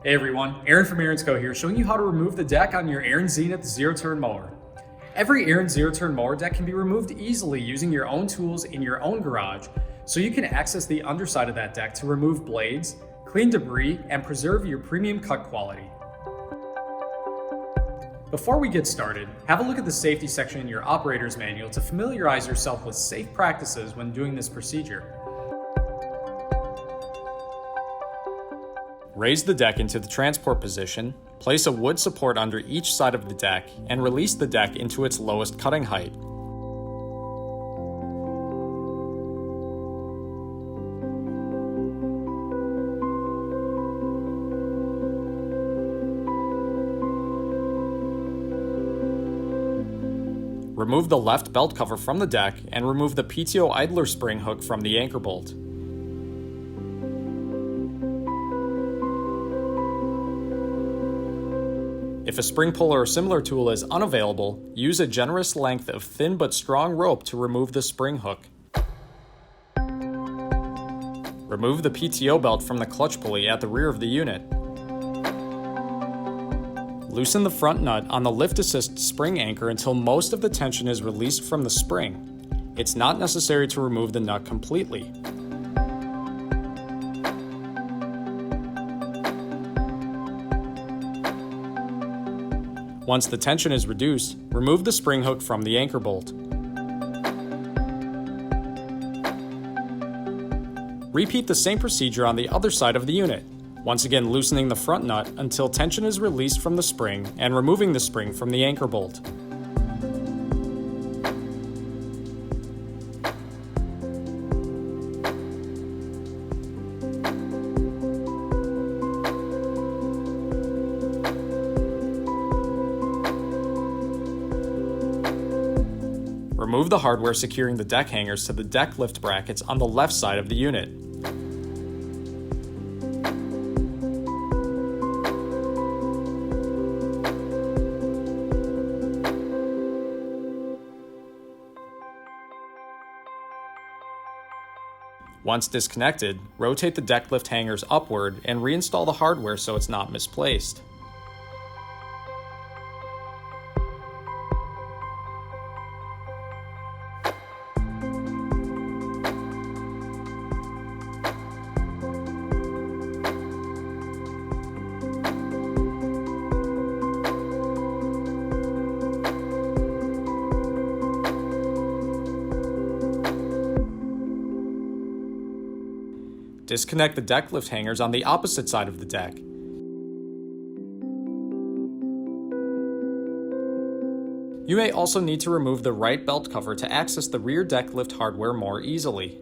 Hey everyone, Aaron from Ariens here, showing you how to remove the deck on your Ariens ZENITH zero-turn mower. Every Ariens zero-turn mower deck can be removed easily using your own tools in your own garage, so you can access the underside of that deck to remove blades, clean debris, and preserve your premium cut quality. Before we get started, have a look at the safety section in your operator's manual to familiarize yourself with safe practices when doing this procedure. Raise the deck into the transport position, place a wood support under each side of the deck, and release the deck into its lowest cutting height. Remove the left belt cover from the deck and remove the PTO idler spring hook from the anchor bolt. If a spring puller or similar tool is unavailable, use a generous length of thin but strong rope to remove the spring hook. Remove the PTO belt from the clutch pulley at the rear of the unit. Loosen the front nut on the lift assist spring anchor until most of the tension is released from the spring. It's not necessary to remove the nut completely. Once the tension is reduced, remove the spring hook from the anchor bolt. Repeat the same procedure on the other side of the unit, once again loosening the front nut until tension is released from the spring and removing the spring from the anchor bolt. Remove the hardware securing the deck hangers to the deck lift brackets on the left side of the unit. Once disconnected, rotate the deck lift hangers upward and reinstall the hardware so it's not misplaced. Disconnect the deck lift hangers on the opposite side of the deck. You may also need to remove the right belt cover to access the rear deck lift hardware more easily.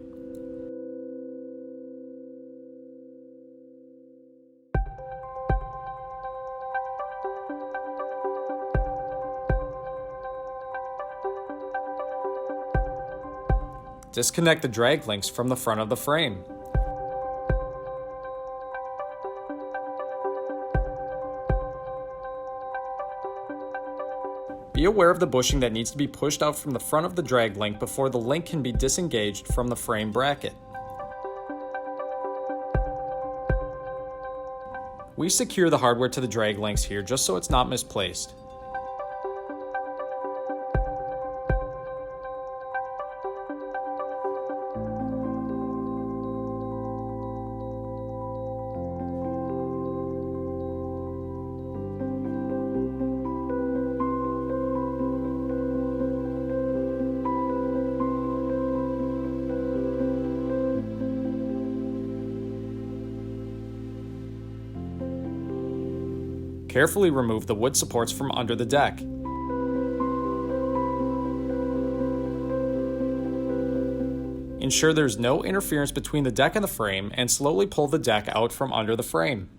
Disconnect the drag links from the front of the frame. Be aware of the bushing that needs to be pushed out from the front of the drag link before the link can be disengaged from the frame bracket. We secure the hardware to the drag links here just so it's not misplaced. Carefully remove the wood supports from under the deck. Ensure there's no interference between the deck and the frame, and slowly pull the deck out from under the frame.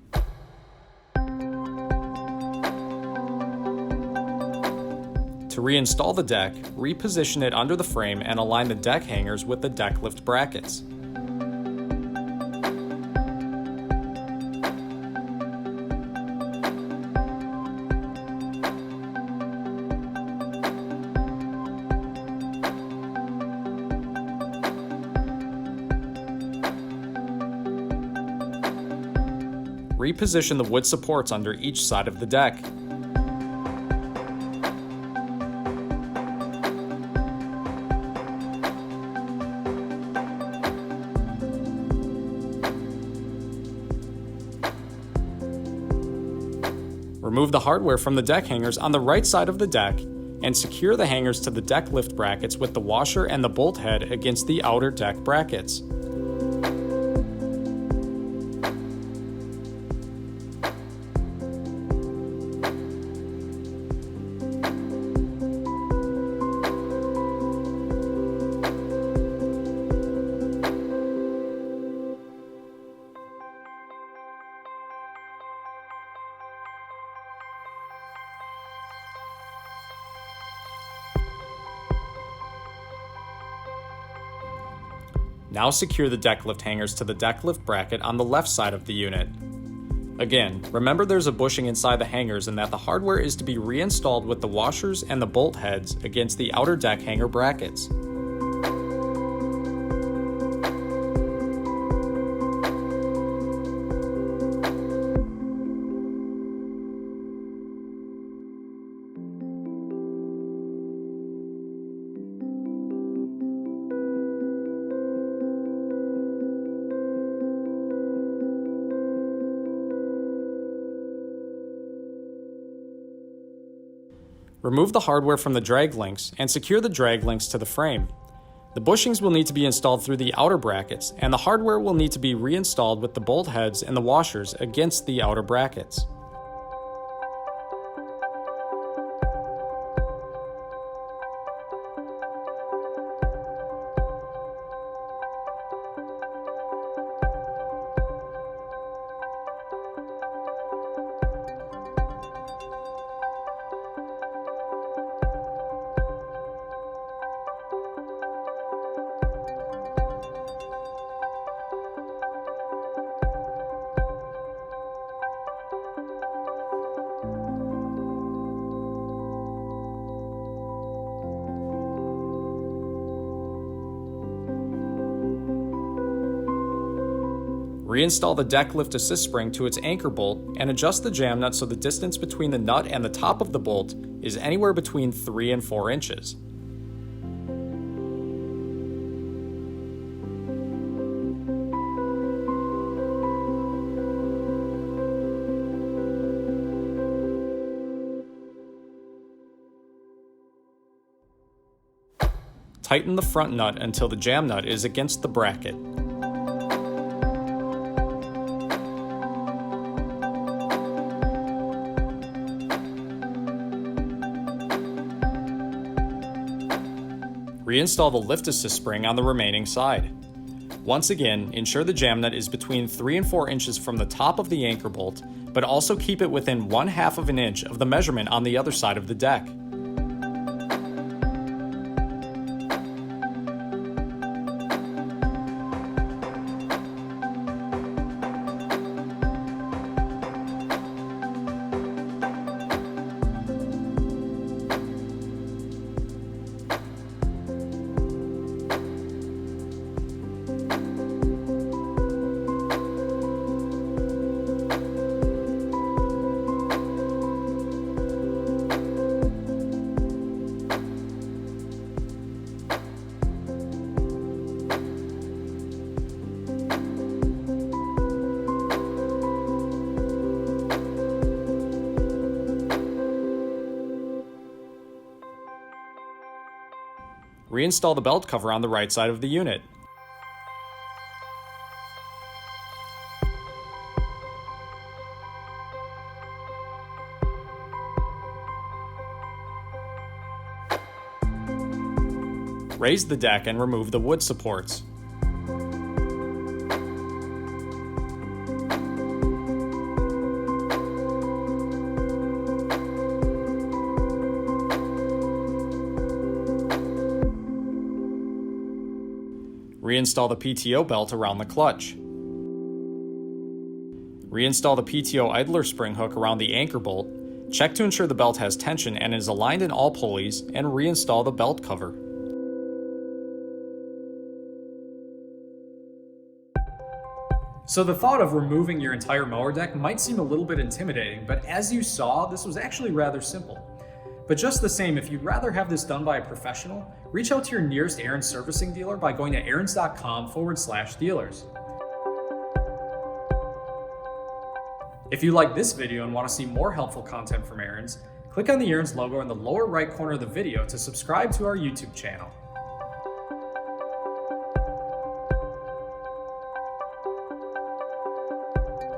To reinstall the deck, reposition it under the frame and align the deck hangers with the deck lift brackets. reposition the wood supports under each side of the deck. Remove the hardware from the deck hangers on the right side of the deck and secure the hangers to the deck lift brackets with the washer and the bolt head against the outer deck brackets. Now secure the deck lift hangers to the deck lift bracket on the left side of the unit. Again, remember there's a bushing inside the hangers and that the hardware is to be reinstalled with the washers and the bolt heads against the outer deck hanger brackets. Remove the hardware from the drag links and secure the drag links to the frame. The bushings will need to be installed through the outer brackets, and the hardware will need to be reinstalled with the bolt heads and the washers against the outer brackets. Reinstall the deck lift assist spring to its anchor bolt and adjust the jam nut so the distance between the nut and the top of the bolt is anywhere between 3 and 4 inches. Tighten the front nut until the jam nut is against the bracket. Reinstall the lift assist spring on the remaining side. Once again, ensure the jam nut is between 3 and 4 inches from the top of the anchor bolt, but also keep it within 1/2 of an inch of the measurement on the other side of the deck. Reinstall the belt cover on the right side of the unit. Raise the deck and remove the wood supports. Reinstall the PTO belt around the clutch. Reinstall the PTO idler spring hook around the anchor bolt. Check to ensure the belt has tension and is aligned in all pulleys, and reinstall the belt cover. So the thought of removing your entire mower deck might seem a little bit intimidating, but as you saw, this was actually rather simple. But just the same, if you'd rather have this done by a professional, reach out to your nearest Ariens servicing dealer by going to ariens.com/dealers. If you like this video and want to see more helpful content from Ariens, click on the Ariens logo in the lower right corner of the video to subscribe to our YouTube channel.